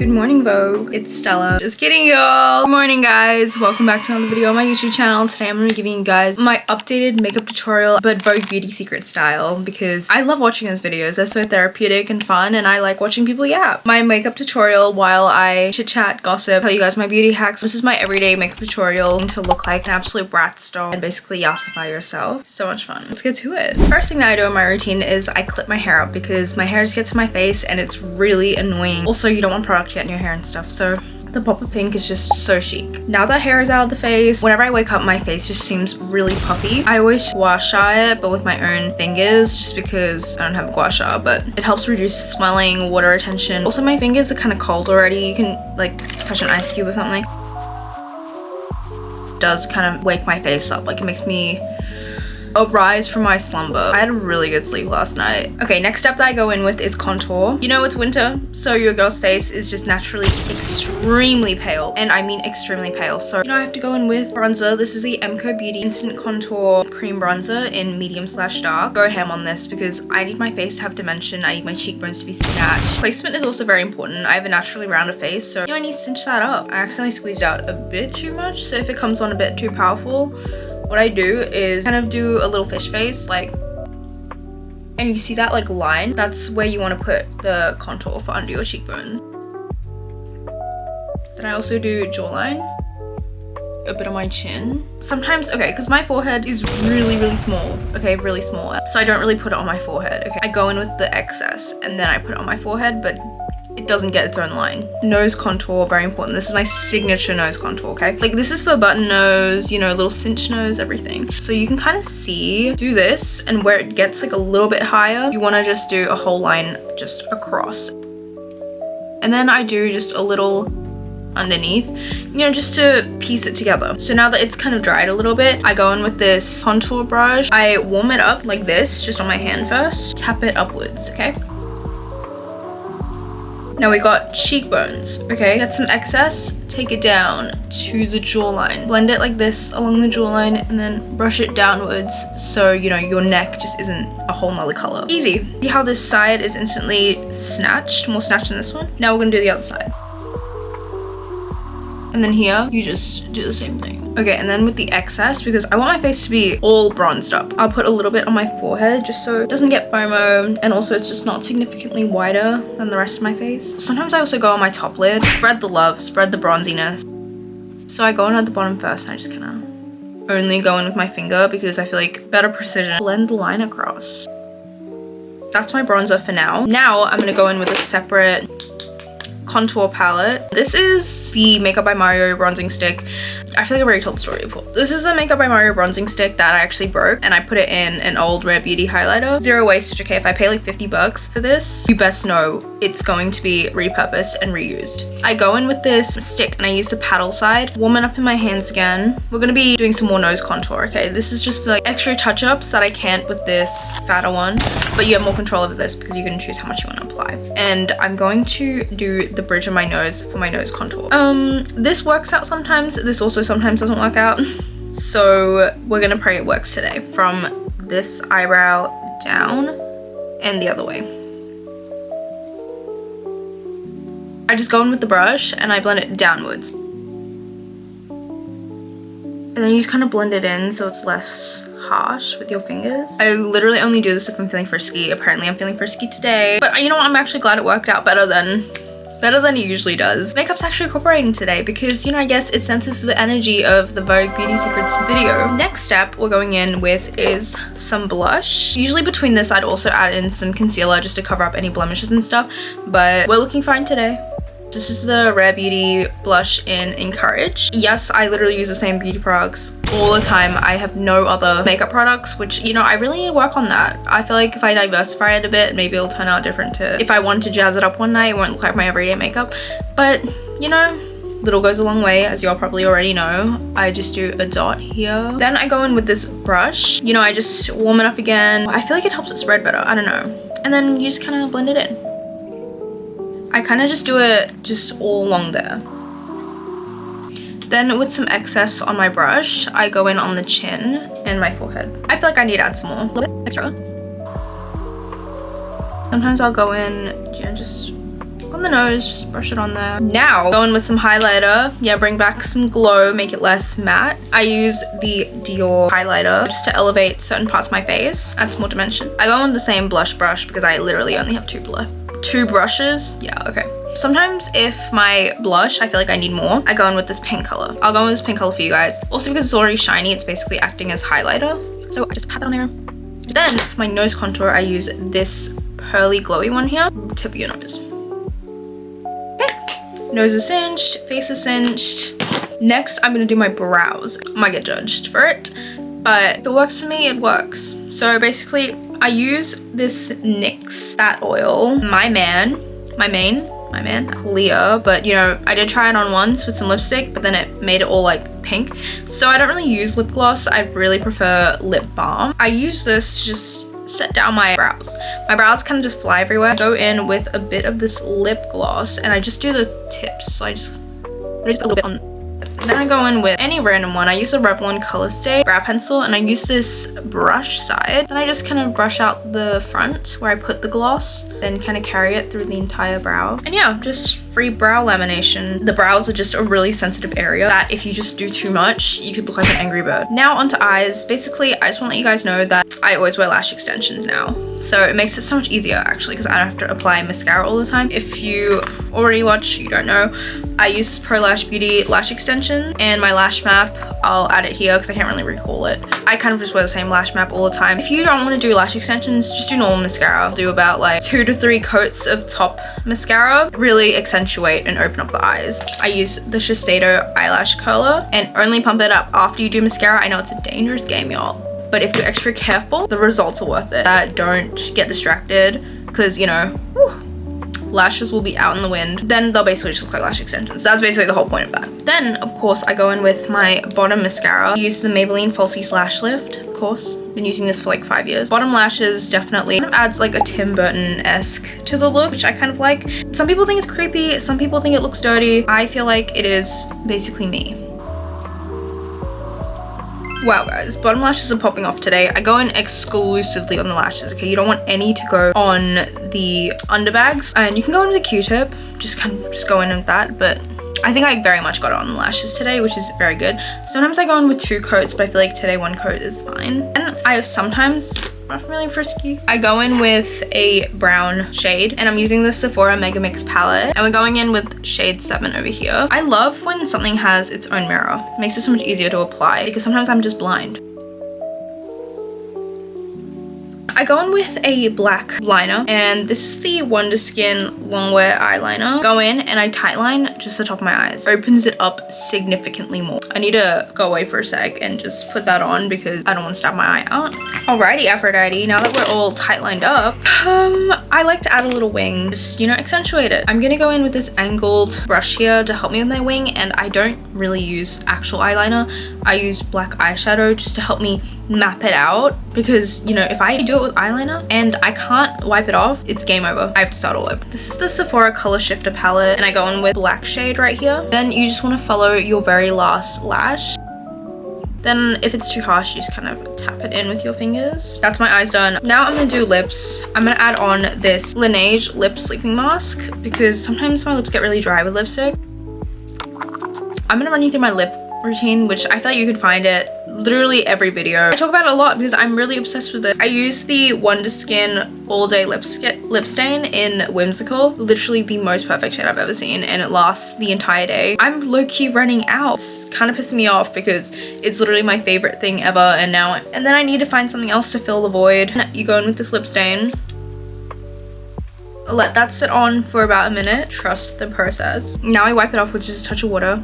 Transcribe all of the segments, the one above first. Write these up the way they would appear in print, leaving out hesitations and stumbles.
Good morning, Vogue. It's Stella. Just kidding, y'all. Good morning, guys. Welcome back to another video on my YouTube channel. Today I'm going to be giving you guys my updated makeup tutorial, but Vogue Beauty Secrets style, because I love watching those videos. They're so therapeutic and fun, and I like watching people yap. My makeup tutorial while I chit-chat, gossip, tell you guys my beauty hacks. This is my everyday makeup tutorial to look like an absolute BRATZ doll and basically yassify yourself. So much fun. Let's get to it. First thing that I do in my routine is I clip my hair up because my hair just gets in my face and it's really annoying. Also, you don't want product get in your hair and stuff, so the pop of pink is just so chic. Now that hair is out of the face, whenever I wake up, my face just seems really puffy. I always gua sha it, but with my own fingers, just because I don't have gua sha, but it helps reduce swelling, water retention. Also, my fingers are kind of cold already. You can like touch an ice cube or something. It does kind of wake my face up. Like, it makes me arise from my slumber. I had a really good sleep last night. Okay, next step that I go in with is contour. You know, it's winter, so your girl's face is just naturally extremely pale, and I mean extremely pale. So, you know, I have to go in with bronzer. This is the MCO Beauty Instant Contour Cream Bronzer in medium/dark. Go ham on this because I need my face to have dimension. I need my cheekbones to be snatched. Placement is also very important. I have a naturally rounder face, so, you know, I need to cinch that up. I accidentally squeezed out a bit too much, so if it comes on a bit too powerful, what I do is kind of do a little fish face, like, and you see that like line? That's where you want to put the contour for under your cheekbones. Then I also do jawline, a bit of my chin. Sometimes, okay, because my forehead is really small, okay, really small. So I don't really put it on my forehead, okay? I go in with the excess and then I put it on my forehead, but it doesn't get its own line. Nose contour, very important. This is my signature nose contour, okay? Like, this is for button nose, you know, little cinch nose, everything. So you can kind of see, do this, and where it gets like a little bit higher, you want to just do a whole line just across. And then I do just a little underneath, you know, just to piece it together. So now that it's kind of dried a little bit, I go in with this contour brush. I warm it up like this, just on my hand first. Tap it upwards, okay? Now we got cheekbones, okay? Get some excess, take it down to the jawline. Blend it like this along the jawline and then brush it downwards so, you know, your neck just isn't a whole nother color. Easy. See how this side is instantly snatched? More snatched than this one. Now we're gonna do the other side. And then here, you just do the same thing. Okay, and then with the excess, because I want my face to be all bronzed up, I'll put a little bit on my forehead just so it doesn't get FOMO, and also it's just not significantly whiter than the rest of my face. Sometimes I also go on my top lid. Spread the love, spread the bronziness. So I go in at the bottom first, and I just kind of only go in with my finger because I feel like better precision. Blend the line across. That's my bronzer for now. Now I'm gonna go in with a separate contour palette. This is the Makeup by Mario bronzing stick. I feel like I've already told the story before. This is a Makeup by Mario bronzing stick that I actually broke, and I put it in an old Rare Beauty highlighter. Zero wastage, okay? If I pay like 50 bucks for this, you best know it's going to be repurposed and reused. I go in with this stick and I use the paddle side, warm it up in my hands again. We're gonna be doing some more nose contour, okay? This is just for like extra touch-ups that I can't with this fatter one, but you have more control over this because you can choose how much you want to apply. And I'm going to do the bridge of my nose for my nose contour. This works out sometimes. This also sometimes doesn't work out. So we're gonna pray it works today. From this eyebrow down and the other way. I just go in with the brush and I blend it downwards. And then you just kind of blend it in so it's less harsh with your fingers. I literally only do this if I'm feeling frisky. Apparently I'm feeling frisky today. But you know what? I'm actually glad it worked out better than it usually does. Makeup's actually cooperating today because, you know, I guess it senses the energy of the Vogue Beauty Secrets video. Next step we're going in with is some blush. Usually between this I'd also add in some concealer just to cover up any blemishes and stuff, but we're looking fine today. This is the Rare Beauty blush in Encourage. Yes, I literally use the same beauty products all the time. I have no other makeup products, which, you know, I really need to work on that. I feel like if I diversify it a bit, maybe it'll turn out different to, if I want to jazz it up one night, it won't look like my everyday makeup. But, you know, little goes a long way, as y'all probably already know. I just do a dot here. Then I go in with this brush. You know, I just warm it up again. I feel like it helps it spread better. I don't know. And then you just kind of blend it in. I kind of just do it just all along there. Then with some excess on my brush, I go in on the chin and my forehead. I feel like I need to add some more. A little bit extra. Sometimes I'll go in, you know, just on the nose, just brush it on there. Now, go in with some highlighter. Yeah, bring back some glow, make it less matte. I use the Dior highlighter just to elevate certain parts of my face, add some more dimension. I go in with the same blush brush because I literally only have two brushes. Yeah, okay. Sometimes if my blush, I feel like I need more, I go in with this pink color. I'll go in with this pink color for you guys. Also because it's already shiny, it's basically acting as highlighter. So I just pat that on there. Then for my nose contour, I use this pearly glowy one here. Tip of your nose. Okay. Nose is cinched, face is cinched. Next, I'm gonna do my brows. I might get judged for it, but if it works for me, it works. So basically, I use this NYX Fat Oil, my main, clear, but you know, I did try it on once with some lipstick, but then it made it all like pink. So I don't really use lip gloss. I really prefer lip balm. I use this to just set down my brows. My brows kind of just fly everywhere. I go in with a bit of this lip gloss and I just do the tips. So I just put a little bit on. Then I go in with any random one. I use a Revlon Color Stay brow pencil and I use this brush side. Then I just kind of brush out the front where I put the gloss, then kind of carry it through the entire brow. And yeah, just free brow lamination. The brows are just a really sensitive area that if you just do too much, you could look like an angry bird. Now onto eyes. Basically, I just want to let you guys know that I always wear lash extensions now. So it makes it so much easier actually because I don't have to apply mascara all the time. If you already watch, you don't know, I use this Pro Lash Beauty lash extension and my lash map. I'll add it here because I can't really recall it. I kind of just wear the same lash map all the time. If you don't want to do lash extensions, just do normal mascara. I'll do about like 2 to 3 coats of top mascara. Really accentuate and open up the eyes. I use the Shiseido Eyelash Curler and only pump it up after you do mascara. I know it's a dangerous game, y'all, but if you're extra careful, the results are worth it. Don't get distracted because, you know, lashes will be out in the wind. Then they'll basically just look like lash extensions. That's basically the whole point of that. Then, of course, I go in with my bottom mascara. I use the Maybelline Falsies Lash Lift, of course. Been using this for like 5 years. Bottom lashes definitely kind of adds like a Tim Burton-esque to the look, which I kind of like. Some people think it's creepy. Some people think it looks dirty. I feel like it is basically me. Wow guys, bottom lashes are popping off today. I go in exclusively on the lashes, okay? You don't want any to go on the underbags. And you can go in with a Q-tip, just go in with that, but I think I very much got it on the lashes today, which is very good. Sometimes I go in with 2 coats, but I feel like today 1 coat is fine. And I sometimes, I'm really frisky, I go in with a brown shade and I'm using the Sephora Mega Mix palette and we're going in with shade 7 over here. I love when something has its own mirror. It makes it so much easier to apply because sometimes I'm just blind. I go in with a black liner and this is the Wonder Skin Longwear eyeliner. Go in and I tightline just the top of my eyes. Opens it up significantly more. I need to go away for a sec and just put that on because I don't want to stab my eye out. Alrighty, Aphrodite, now that we're all tight lined up, I like to add a little wing, just, you know, accentuate it. I'm gonna go in with this angled brush here to help me with my wing, and I don't really use actual eyeliner. I use black eyeshadow just to help me map it out because, you know, if I do it with eyeliner and I can't wipe it off, it's game over. I have to start all over. This is the Sephora Color Shifter palette and I go in with black shade right here. Then you just want to follow your very last lash. Then if it's too harsh, you just kind of tap it in with your fingers. That's my eyes done. Now I'm gonna do lips. I'm gonna add on this Laneige lip sleeping mask because sometimes my lips get really dry with lipstick. I'm gonna run you through my lip routine, which I feel like you could find it literally every video. I talk about it a lot because I'm really obsessed with it. I use the Wonder Skin All Day Lip Stain in Whimsical. Literally the most perfect shade I've ever seen and it lasts the entire day. I'm low-key running out. It's kind of pissing me off because it's literally my favorite thing ever and then I need to find something else to fill the void. You go in with this lip stain. Let that sit on for about a minute. Trust the process. Now I wipe it off with just a touch of water.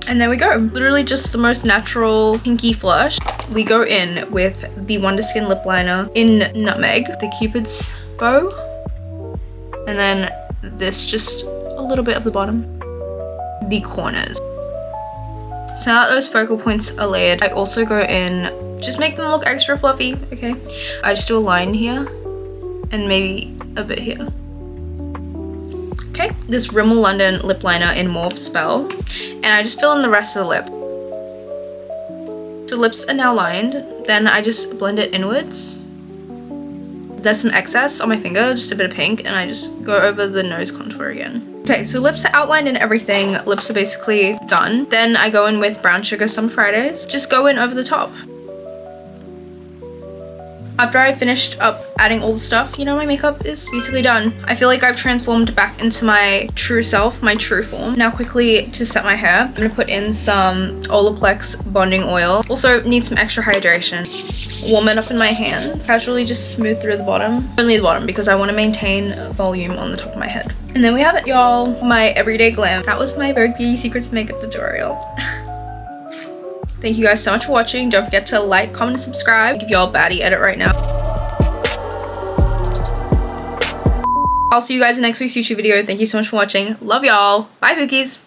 And there we go. Literally just the most natural pinky flush. We go in with the Wonder Skin lip liner in Nutmeg, the Cupid's bow. And then this just a little bit of the bottom. The corners. So now that those focal points are layered, I also go in, just make them look extra fluffy, okay? I just do a line here and maybe a bit here. Okay, this Rimmel London lip liner in Morph Spell, and I just fill in the rest of the lip. So lips are now lined, then I just blend it inwards. there's some excess on my finger, just a bit of pink, and I just go over the nose contour again. Okay, so lips are outlined and everything. Lips are basically done. Then I go in with brown sugar some Fridays. Just go in over the top. After I finished up adding all the stuff, you know, my makeup is basically done. I feel like I've transformed back into my true self, my true form. Now quickly to set my hair, I'm gonna put in some Olaplex bonding oil. Also need some extra hydration. Warm it up in my hands. Casually just smooth through the bottom. Only the bottom because I want to maintain volume on the top of my head. And then we have it, y'all. My everyday glam. That was my Vogue Beauty Secrets makeup tutorial. Thank you guys so much for watching. Don't forget to like, comment, and subscribe. I'll give y'all a baddie edit right now. I'll see you guys in next week's YouTube video. Thank you so much for watching. Love y'all. Bye, Pookies.